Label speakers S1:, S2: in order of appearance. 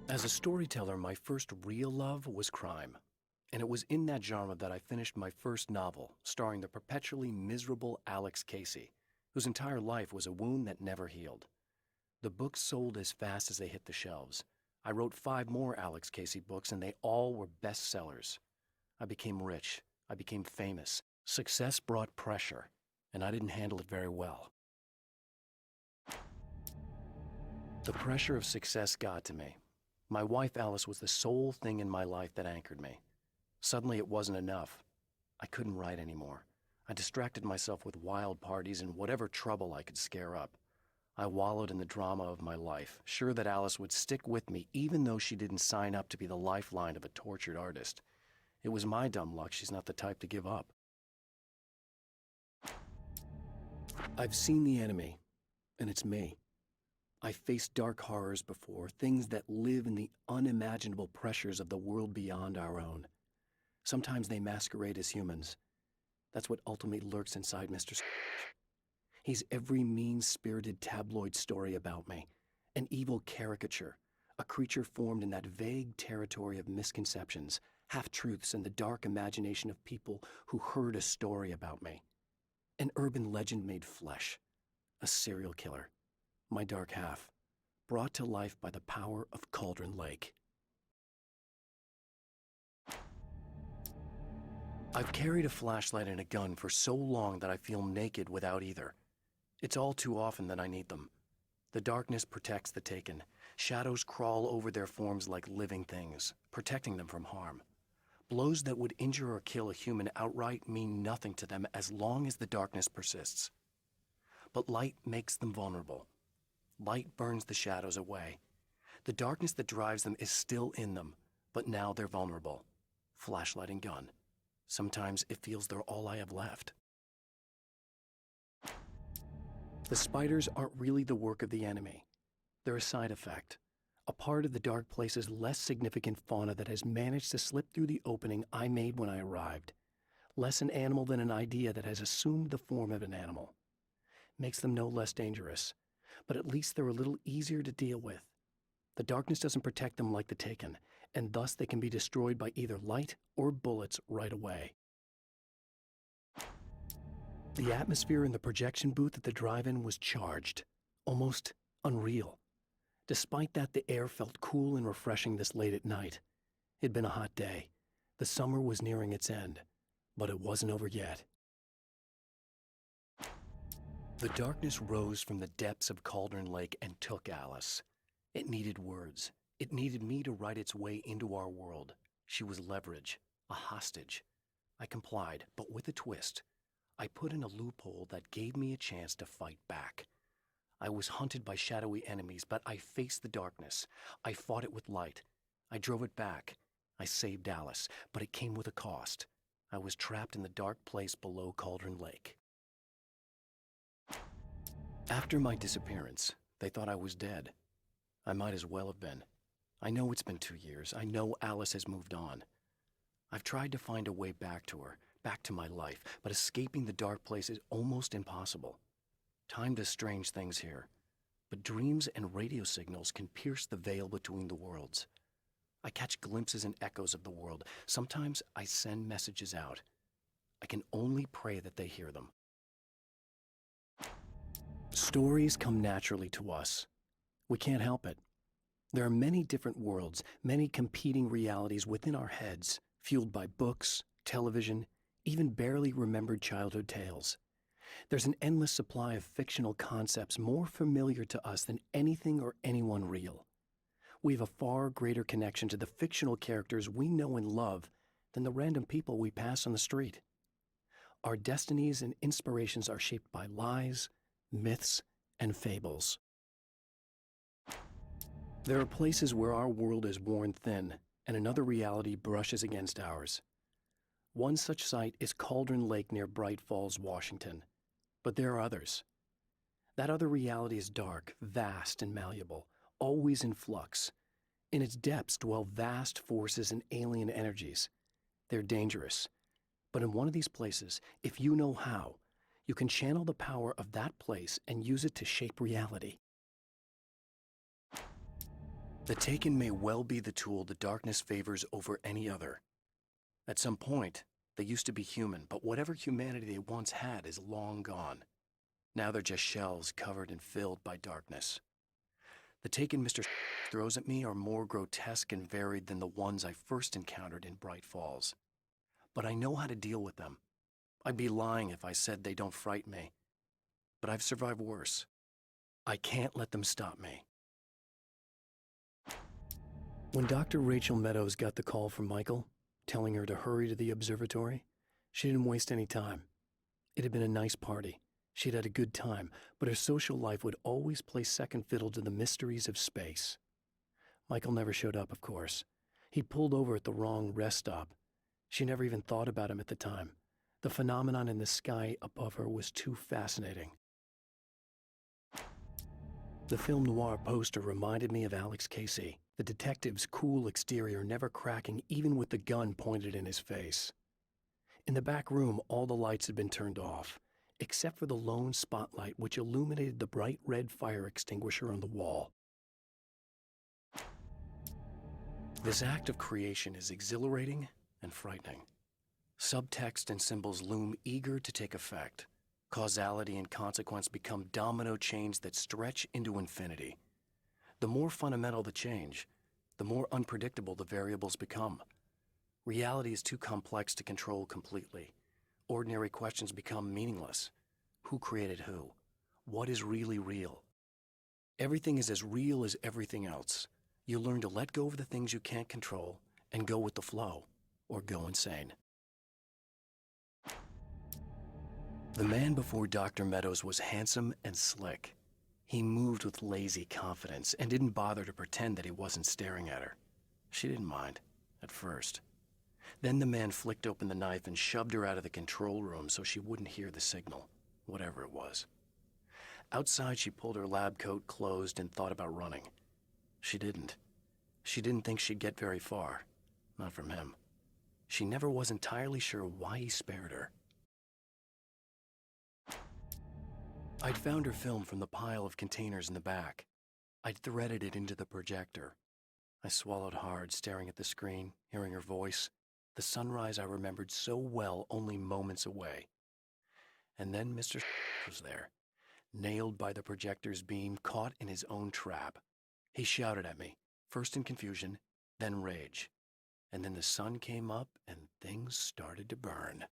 S1: As a storyteller, my first real love was crime. And it was in that genre that I finished my first novel, starring the perpetually miserable Alex Casey, whose entire life was a wound that never healed. The books sold as fast as they hit the shelves. I wrote 5 more Alex Casey books, and they all were bestsellers. I became rich. I became famous. Success brought pressure, and I didn't handle it very well. The pressure of success got to me. My wife Alice was the sole thing in my life that anchored me. Suddenly it wasn't enough. I couldn't write anymore. I distracted myself with wild parties and whatever trouble I could scare up. I wallowed in the drama of my life, sure that Alice would stick with me even though she didn't sign up to be the lifeline of a tortured artist. It was my dumb luck she's not the type to give up. I've seen the enemy, and it's me. I've faced dark horrors before, things that live in the unimaginable pressures of the world beyond our own. Sometimes they masquerade as humans. That's what ultimately lurks inside Mr. He's every mean-spirited tabloid story about me, an evil caricature, a creature formed in that vague territory of misconceptions, half-truths, and the dark imagination of people who heard a story about me. An urban legend made flesh, a serial killer. My dark half, brought to life by the power of Cauldron Lake. I've carried a flashlight and a gun for so long that I feel naked without either. It's all too often that I need them. The darkness protects the taken. Shadows crawl over their forms like living things, protecting them from harm. Blows that would injure or kill a human outright mean nothing to them as long as the darkness persists. But light makes them vulnerable. Light burns the shadows away. The darkness that drives them is still in them, but now they're vulnerable. Flashlight and gun. Sometimes it feels they're all I have left. The spiders aren't really the work of the enemy. They're a side effect, a part of the dark place's less significant fauna that has managed to slip through the opening I made when I arrived. Less an animal than an idea that has assumed the form of an animal. Makes them no less dangerous. But at least they're a little easier to deal with. The darkness doesn't protect them like the taken, and thus they can be destroyed by either light or bullets right away. The atmosphere in the projection booth at the drive-in was charged, almost unreal. Despite that, the air felt cool and refreshing this late at night. It'd been a hot day. The summer was nearing its end, but it wasn't over yet. The darkness rose from the depths of Cauldron Lake and took Alice. It needed words. It needed me to write its way into our world. She was leverage, a hostage. I complied, but with a twist. I put in a loophole that gave me a chance to fight back. I was hunted by shadowy enemies, but I faced the darkness. I fought it with light. I drove it back. I saved Alice, but it came with a cost. I was trapped in the dark place below Cauldron Lake. After my disappearance, they thought I was dead. I might as well have been. I know it's been 2 years. I know Alice has moved on. I've tried to find a way back to her, back to my life, but escaping the dark place is almost impossible. Time does strange things here, but dreams and radio signals can pierce the veil between the worlds. I catch glimpses and echoes of the world. Sometimes I send messages out. I can only pray that they hear them. Stories come naturally to us. We can't help it. There are many different worlds, many competing realities within our heads, fueled by books, television, even barely remembered childhood tales. There's an endless supply of fictional concepts more familiar to us than anything or anyone real. We have a far greater connection to the fictional characters we know and love than the random people we pass on the street. Our destinies and inspirations are shaped by lies, myths, and fables. There are places where our world is worn thin and another reality brushes against ours. One such site is Cauldron Lake near Bright Falls, Washington. But there are others. That other reality is dark, vast, and malleable, always in flux. In its depths dwell vast forces and alien energies. They're dangerous. But in one of these places, if you know how, you can channel the power of that place and use it to shape reality. The taken may well be the tool the darkness favors over any other. At some point, they used to be human, but whatever humanity they once had is long gone. Now they're just shells covered and filled by darkness. The taken Mr. throws at me are more grotesque and varied than the ones I first encountered in Bright Falls. But I know how to deal with them. I'd be lying if I said they don't frighten me. But I've survived worse. I can't let them stop me. When Dr. Rachel Meadows got the call from Michael, telling her to hurry to the observatory, she didn't waste any time. It had been a nice party. She'd had a good time, but her social life would always play second fiddle to the mysteries of space. Michael never showed up, of course. He pulled over at the wrong rest stop. She never even thought about him at the time. The phenomenon in the sky above her was too fascinating. The film noir poster reminded me of Alex Casey, the detective's cool exterior never cracking even with the gun pointed in his face. In the back room, all the lights had been turned off, except for the lone spotlight which illuminated the bright red fire extinguisher on the wall. This act of creation is exhilarating and frightening. Subtext and symbols loom eager to take effect. Causality and consequence become domino chains that stretch into infinity. The more fundamental the change, the more unpredictable the variables become. Reality is too complex to control completely. Ordinary questions become meaningless. Who created who? What is really real? Everything is as real as everything else. You learn to let go of the things you can't control and go with the flow, or go insane. The man before Dr. Meadows was handsome and slick. He moved with lazy confidence and didn't bother to pretend that he wasn't staring at her. She didn't mind, at first. Then the man flicked open the knife and shoved her out of the control room so she wouldn't hear the signal, whatever it was. Outside, she pulled her lab coat closed and thought about running. She didn't. She didn't think she'd get very far. Not from him. She never was entirely sure why he spared her. I'd found her film from the pile of containers in the back. I'd threaded it into the projector. I swallowed hard, staring at the screen, hearing her voice, the sunrise I remembered so well only moments away. And then Mr. was there, nailed by the projector's beam, caught in his own trap. He shouted at me, first in confusion, then rage. And then the sun came up and things started to burn.